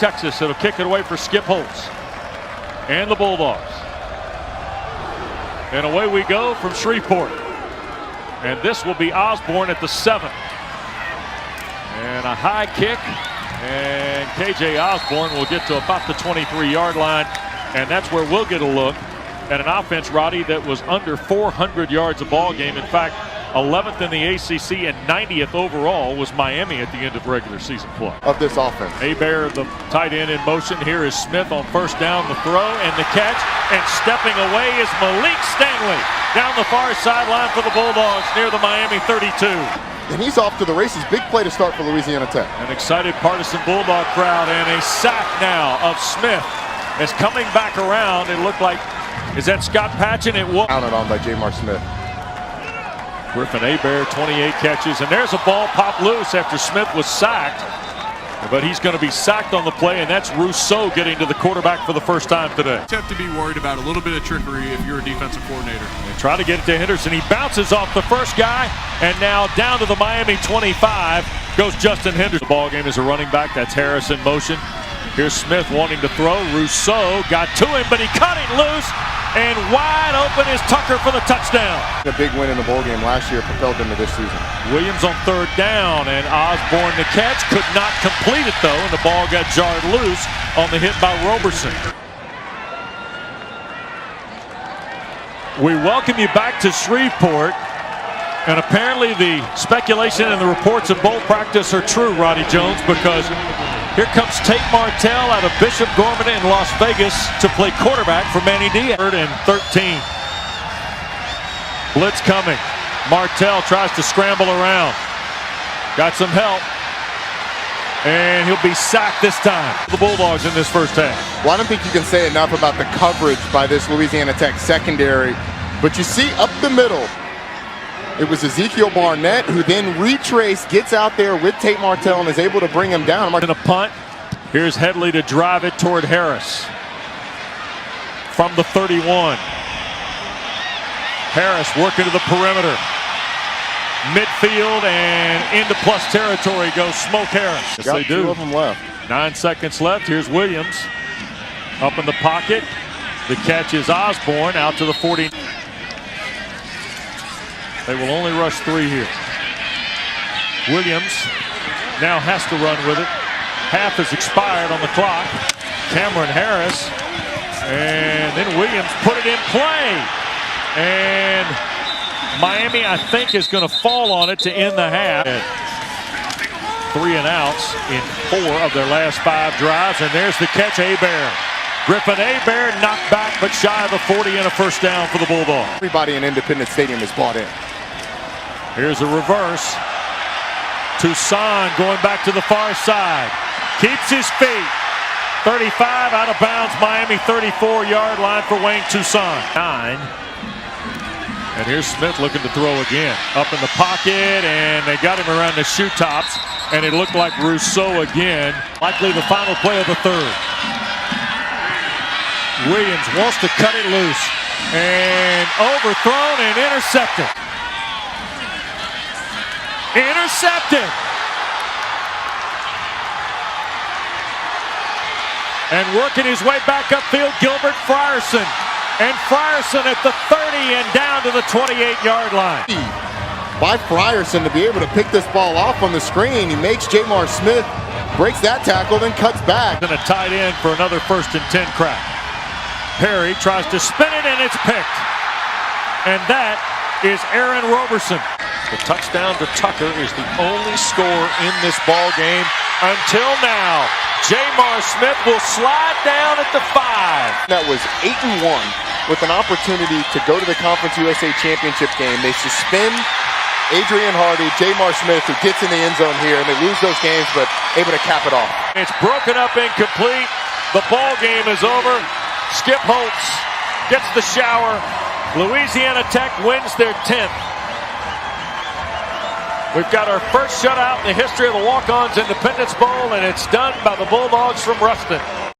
Texas, it'll kick it away for Skip Holtz and the Bulldogs. And away we go from Shreveport. And this will be Osborne at the 7. And a high kick. And KJ Osborne will get to about the 23-yard line. And that's where we'll get a look at an offense, Roddy, that was under 400 yards a ball game. In fact, 11th in the ACC and 90th overall was Miami at the end of regular season play. Of this offense. Hebert, the tight end, in motion. Here is Smith on first down, the throw and the catch. And stepping away is Malik Stanley down the far sideline for the Bulldogs near the Miami 32. And he's off to the races. Big play to start for Louisiana Tech. An excited partisan Bulldog crowd, and a sack now of Smith is coming back around. It looked like, is that Scott Patchen? It was. Counted on by Jamar Smith. Griffin Hebert, 28 catches, and there's a ball popped loose after Smith was sacked. But he's going to be sacked on the play, and that's Rousseau getting to the quarterback for the first time today. You have to be worried about a little bit of trickery if you're a defensive coordinator. And try to get it to Henderson. He bounces off the first guy, and now down to the Miami 25 goes Justin Henderson. The ball game is a running back. That's Harris in motion. Here's Smith wanting to throw. Rousseau got to him, but he cut it loose. And wide open is Tucker for the touchdown. A big win in the bowl game last year propelled them to this season. Williams on third down, and Osborne the catch. Could not complete it, though, and the ball got jarred loose on the hit by Roberson. We welcome you back to Shreveport. And apparently the speculation and the reports of bowl practice are true, Roddy Jones, because here comes Tate Martell out of Bishop Gorman in Las Vegas to play quarterback for Manny Diaz. 3rd and 13. Blitz coming. Martell tries to scramble around. Got some help. And he'll be sacked this time. The Bulldogs in this first half. Well, I don't think you can say enough about the coverage by this Louisiana Tech secondary. But you see up the middle, it was Ezekiel Barnett who then retraced, gets out there with Tate Martell and is able to bring him down. In a punt. Here's Headley to drive it toward Harris. From the 31. Harris working to the perimeter. Midfield and into plus territory goes Smoke Harris. Yes, they do. 2 of them left. 9 seconds left. Here's Williams. Up in the pocket. The catch is Osborne out to the 40. They will only rush 3 here. Williams now has to run with it. Half has expired on the clock. Cameron Harris. And then Williams put it in play. And Miami, I think, is going to fall on it to end the half. 3 and outs in 4 of their last 5 drives. And there's the catch, Hebert. Griffin Hebert knocked back, but shy of the 40 and a first down for the Bulldogs. Everybody in Independence Stadium is bought in. Here's a reverse. Toussaint going back to the far side. Keeps his feet. 35 out of bounds. Miami 34-yard line for Wayne Toussaint. 9. And here's Smith looking to throw again. Up in the pocket, and they got him around the shoe tops. And it looked like Rousseau again. Likely the final play of the 3rd. Williams wants to cut it loose. And overthrown and intercepted. Intercepted. And working his way back upfield, Gilbert Frierson. And Frierson at the 30 and down to the 28-yard line. By Frierson to be able to pick this ball off on the screen. He makes Jamar Smith, breaks that tackle, then cuts back. And a tight end for another 1st and 10 crack. Perry tries to spin it, and it's picked. And that is Aaron Roberson. The touchdown to Tucker is the only score in this ball game until now. Jamar Smith will slide down at the 5. That was 8-1 with an opportunity to go to the Conference USA Championship game. They suspend Adrian Hardy, Jamar Smith, who gets in the end zone here, and they lose those games, but able to cap it off. It's broken up incomplete. The ball game is over. Skip Holtz gets the shower. Louisiana Tech wins their 10th. We've got our first shutout in the history of the Walk-Ons Independence Bowl, and it's done by the Bulldogs from Ruston.